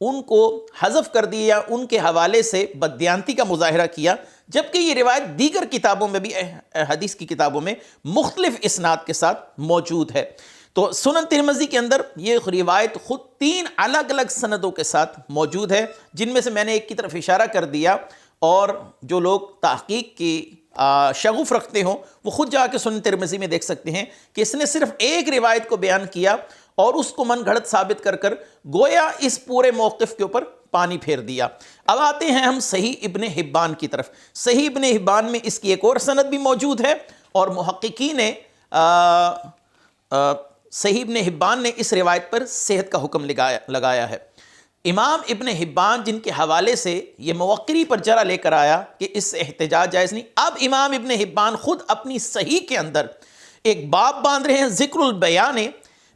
ان کو حذف کر دیا، ان کے حوالے سے بددیانتی کا مظاہرہ کیا، جبکہ یہ روایت دیگر کتابوں میں بھی، حدیث کی کتابوں میں مختلف اسناد کے ساتھ موجود ہے۔ تو سنن ترمذی کے اندر یہ روایت خود 3 الگ الگ سندوں کے ساتھ موجود ہے، جن میں سے میں نے ایک کی طرف اشارہ کر دیا، اور جو لوگ تحقیق کی شغف رکھتے ہوں وہ خود جا کے سنن ترمذی میں دیکھ سکتے ہیں کہ اس نے صرف ایک روایت کو بیان کیا اور اس کو من گھڑت ثابت کر کر گویا اس پورے موقف کے اوپر پانی پھیر دیا۔ اب آتے ہیں ہم صحیح ابن حبان کی طرف۔ صحیح ابن حبان میں اس کی ایک اور سند بھی موجود ہے، اور محققین نے صحیح ابن حبان نے اس روایت پر صحت کا حکم لگایا ہے۔ امام ابن حبان جن کے حوالے سے یہ موقری پر جرح لے کر آیا کہ اس سے احتجاج جائز نہیں، اب امام ابن حبان خود اپنی صحیح کے اندر ایک باب باندھ رہے ہیں، ذکر البیان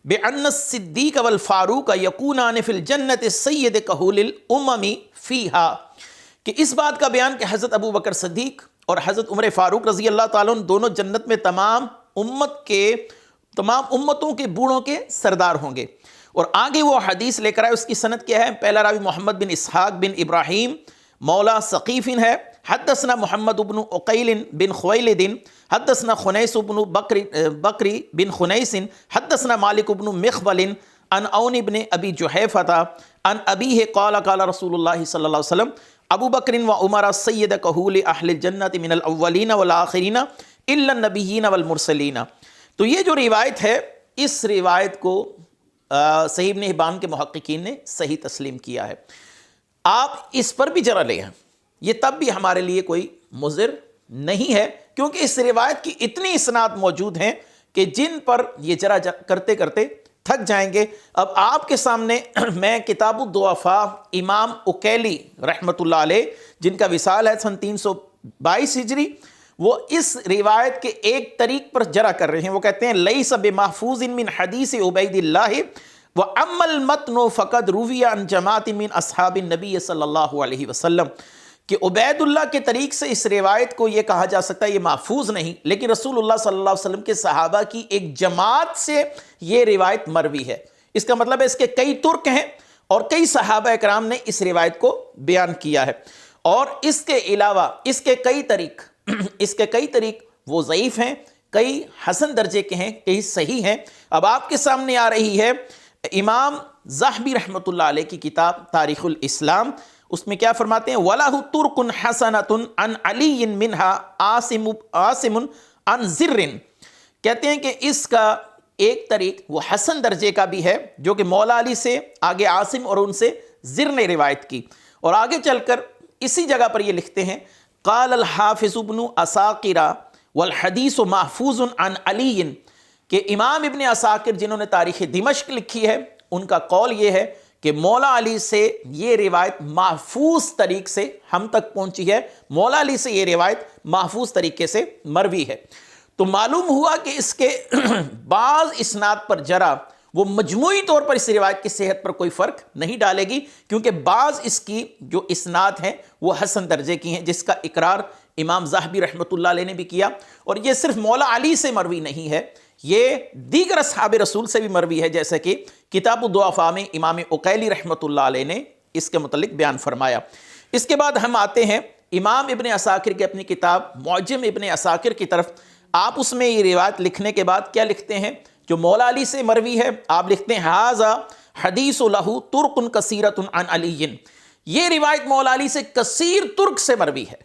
بِأَنَّ الصِّدِّيقَ وَالْفَارُوقَ يَكُونَانِ فِي الْجَنَّةِ السَّيِّدِ كَحُولِ الْأُمَمِ فِيهَا، کہ اس بات کا بیان کہ حضرت ابو بکر صدیق اور حضرت عمر فاروق رضی اللہ تعالیٰ عنہ دونوں جنت میں تمام امتوں کے بوڑھوں کے سردار ہوں گے۔ اور آگے وہ حدیث لے کر آئے، اس کی سند کیا ہے؟ پہلا راوی محمد بن اسحاق بن ابراہیم مولا ثقیف ہے، حدثنا محمد بن عقیل بن خویلد، حدثنا خنیس بن بکری بن خنیس، حدثنا مالک بن مخبل عن عون بن ابی جحیفہ عن ابیہ قال قال رسول اللہ صلی اللہ علیہ وسلم ابو بکر و عمر سید کہول اہل الجنت من الاولین والآخرین الا النبیین والمرسلین۔ تو یہ جو روایت ہے، اس روایت کو صحیح ابن حبان کے محققین نے صحیح تسلیم کیا ہے۔ آپ اس پر بھی جرح لیں، یہ تب بھی ہمارے لیے کوئی مضر نہیں ہے، کیونکہ اس روایت کی اتنی اسناد موجود ہیں کہ جن پر یہ جرح کرتے کرتے تھک جائیں گے۔ اب آپ کے سامنے میں کتاب الضعفاء امام اکیلی رحمۃ اللہ علیہ، جن کا وصال ہے سن 322 ہجری، وہ اس روایت کے ایک طریق پر جرح کر رہے ہیں۔ وہ کہتے ہیں لیس بمحفوظ من حدیث عبید اللہ وَأَمَّا الْمَتْنُ فَقَدْ رُوِيَ عَنْ جَمَاعَةٍ مِّنْ أَصْحَابِ النَّبِيِّ صلی اللہ علیہ وسلم، کہ عبید اللہ کے طریق سے اس روایت کو یہ کہا جا سکتا ہے یہ محفوظ نہیں، لیکن رسول اللہ صلی اللہ علیہ وسلم کے صحابہ کی ایک جماعت سے یہ روایت مروی ہے۔ اس کا مطلب ہے اس کے کئی ترک ہیں اور کئی صحابہ اکرام نے اس روایت کو بیان کیا ہے، اور اس کے علاوہ اس کے کئی طریق وہ ضعیف ہیں، کئی حسن درجے کے ہیں، کئی صحیح ہیں۔ اب آپ کے سامنے آ رہی ہے امام ذہبی رحمۃ اللہ علیہ کی کتاب تاریخ الاسلام، اس میں کیا فرماتے ہیں؟ وَلَهُ تُرْقٌ حَسَنَةٌ عَنْ عَلِيٍّ مِّنْهَا عَاصِمٌ عَنْ زِرٍ، کہتے ہیں کہ اس کا ایک طریق وہ حسن درجے کا بھی ہے، جو کہ مولا علی سے، آگے عاصم اور ان سے زر نے روایت کی، اور آگے چل کر اسی جگہ پر یہ لکھتے ہیں قال الحافظ ابن عساکر والحدیث محفوظ عن علی، کہ امام ابن عساکر جنہوں نے تاریخ دمشق لکھی ہے، ان کا قول یہ ہے کہ مولا علی سے یہ روایت محفوظ طریق سے ہم تک پہنچی ہے، مولا علی سے یہ روایت محفوظ طریقے سے مروی ہے۔ تو معلوم ہوا کہ اس کے بعض اسناد پر جرح وہ مجموعی طور پر اس روایت کی صحت پر کوئی فرق نہیں ڈالے گی، کیونکہ بعض اس کی جو اسناد ہیں وہ حسن درجے کی ہیں، جس کا اقرار امام ذہبی رحمۃ اللہ علیہ نے بھی کیا، اور یہ صرف مولا علی سے مروی نہیں ہے، یہ دیگر اصحاب رسول سے بھی مروی ہے، جیسا کہ کتاب الضعفاء میں امام اکیلی رحمۃ اللہ علیہ نے اس کے متعلق بیان فرمایا۔ اس کے بعد ہم آتے ہیں امام ابن عساکر کی اپنی کتاب معجم ابن عساکر کی طرف۔ آپ اس میں یہ روایت لکھنے کے بعد کیا لکھتے ہیں؟ جو مولا علی سے مروی ہے، آپ لکھتے ہیں ھذا حدیث لہ ترق کثیرۃ عن علی، یہ روایت مولا علی سے کثیر ترک سے مروی ہے۔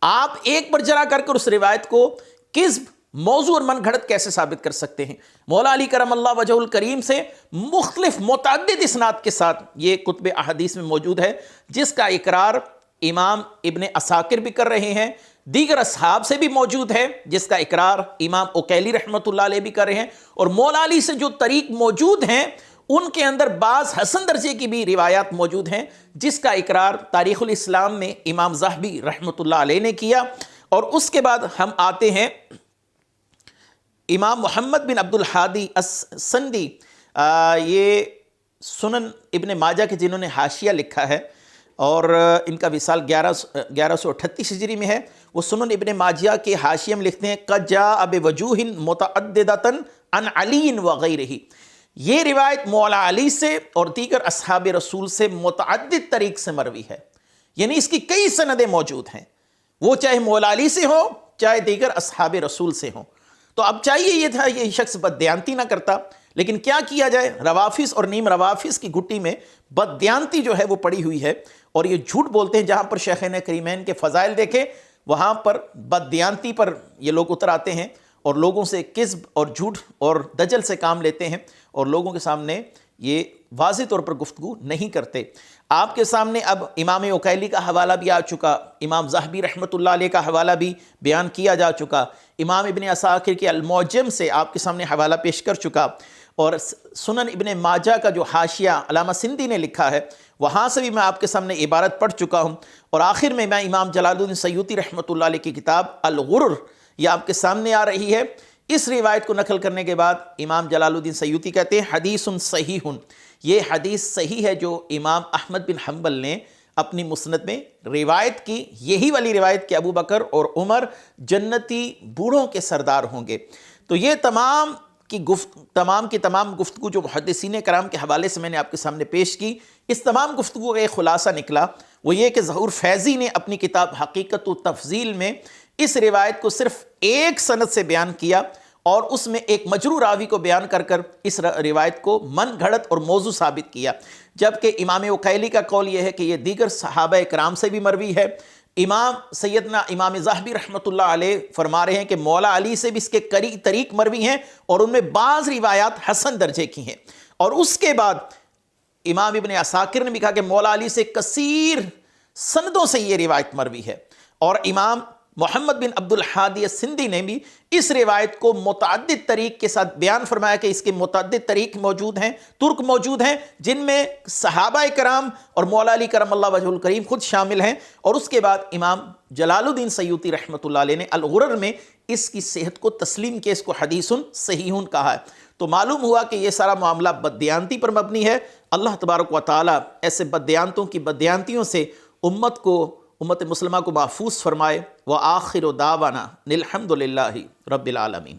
آپ ایک پر جرح کر اس روایت کو کذب، موضوع اور من گھڑت کیسے ثابت کر سکتے ہیں؟ مولا علی کرم اللہ وجہ الکریم سے مختلف متعدد اسناد کے ساتھ یہ کتب احادیث میں موجود ہے، جس کا اقرار امام ابن عساکر بھی کر رہے ہیں، دیگر اصحاب سے بھی موجود ہے، جس کا اقرار امام اکیلی رحمۃ اللہ علیہ بھی کر رہے ہیں، اور مولا علی سے جو طریق موجود ہیں ان کے اندر بعض حسن درجے کی بھی روایات موجود ہیں، جس کا اقرار تاریخ الاسلام میں امام ذہبی رحمۃ اللہ علیہ نے کیا۔ اور اس کے بعد ہم آتے ہیں امام محمد بن عبد الحادی السندی، یہ سنن ابن ماجہ کے جنہوں نے حاشیہ لکھا ہے، اور ان کا وصال 1138 ہجری میں ہے، وہ سنن ابن ماجہ کے حاشیہ میں لکھتے ہیں قد جاء بوجوہ متعددۃ عن علی وغیرہ، یہ روایت مولا علی سے اور دیگر اصحاب رسول سے متعدد طریق سے مروی ہے، یعنی اس کی کئی سندیں موجود ہیں، وہ چاہے مولا علی سے ہو چاہے دیگر اصحاب رسول سے ہوں۔ تو اب چاہیے یہ تھا یہ شخص بددیانتی نہ کرتا، لیکن کیا کیا جائے، روافظ اور نیم روافظ کی گھٹی میں بددیانتی جو ہے وہ پڑی ہوئی ہے، اور یہ جھوٹ بولتے ہیں۔ جہاں پر شیخین کریمین کے فضائل دیکھیں وہاں پر بددیانتی پر یہ لوگ اتر آتے ہیں، اور لوگوں سے کذب اور جھوٹ اور دجل سے کام لیتے ہیں، اور لوگوں کے سامنے یہ واضح طور پر گفتگو نہیں کرتے۔ آپ کے سامنے اب امام عقیلی کا حوالہ بھی آ چکا، امام ذہبی رحمۃ اللہ علیہ کا حوالہ بھی بیان کیا جا چکا، امام ابن عساکر کے المعجم سے آپ کے سامنے حوالہ پیش کر چکا، اور سنن ابن ماجہ کا جو حاشیہ علامہ سندھی نے لکھا ہے وہاں سے بھی میں آپ کے سامنے عبارت پڑھ چکا ہوں، اور آخر میں امام جلال الدین سیوطی رحمۃ اللہ علیہ کی کتاب الغرر یہ آپ کے سامنے آ رہی ہے۔ اس روایت کو نقل کرنے کے بعد امام جلال الدین سیوطی کہتے ہیں حدیث صحیح، یہ حدیث صحیح ہے جو امام احمد بن حنبل نے اپنی مسند میں روایت کی، یہی والی روایت کہ ابو بکر اور عمر جنتی بوڑھوں کے سردار ہوں گے۔ تو یہ تمام کی تمام گفتگو جو محدثین کرام کے حوالے سے میں نے آپ کے سامنے پیش کی، اس تمام گفتگو کا ایک خلاصہ نکلا، وہ یہ کہ ظہور فیضی نے اپنی کتاب حقیقت و تفضیل میں اس روایت کو صرف ایک سند سے بیان کیا، اور اس میں ایک مجروح راوی کو بیان کر اس روایت کو من گھڑت اور موضوع ثابت کیا، جبکہ امام عقیلی کا قول یہ ہے کہ یہ دیگر صحابہ کرام سے بھی مروی ہے۔ سیدنا امام ذہبی رحمۃ اللہ علیہ فرما رہے ہیں کہ مولا علی سے بھی اس کے کئی طریق مروی ہیں، اور ان میں بعض روایات حسن درجے کی ہیں، اور اس کے بعد امام ابن عساکر نے بھی کہا کہ مولا علی سے کثیر سندوں سے یہ روایت مروی ہے، اور امام محمد بن عبد الحادی سندھی نے بھی اس روایت کو متعدد طریق کے ساتھ بیان فرمایا کہ اس کے متعدد طریق موجود ہیں، ترک موجود ہیں، جن میں صحابہ کرام اور مولا علی کرم اللہ وجہ الکریم خود شامل ہیں۔ اور اس کے بعد امام جلال الدین سیوطی رحمۃ اللہ علیہ نے الغرر میں اس کی صحت کو تسلیم کیا، اس کو حدیث صحیح کہا ہے۔ تو معلوم ہوا کہ یہ سارا معاملہ بددیانتی پر مبنی ہے۔ اللہ تبارک و تعالی ایسے بددیانتوں کی بددیانتیوں سے امت مسلمہ کو محفوظ فرمائے۔ وآخر دعوانا الحمد للہ رب العالمین۔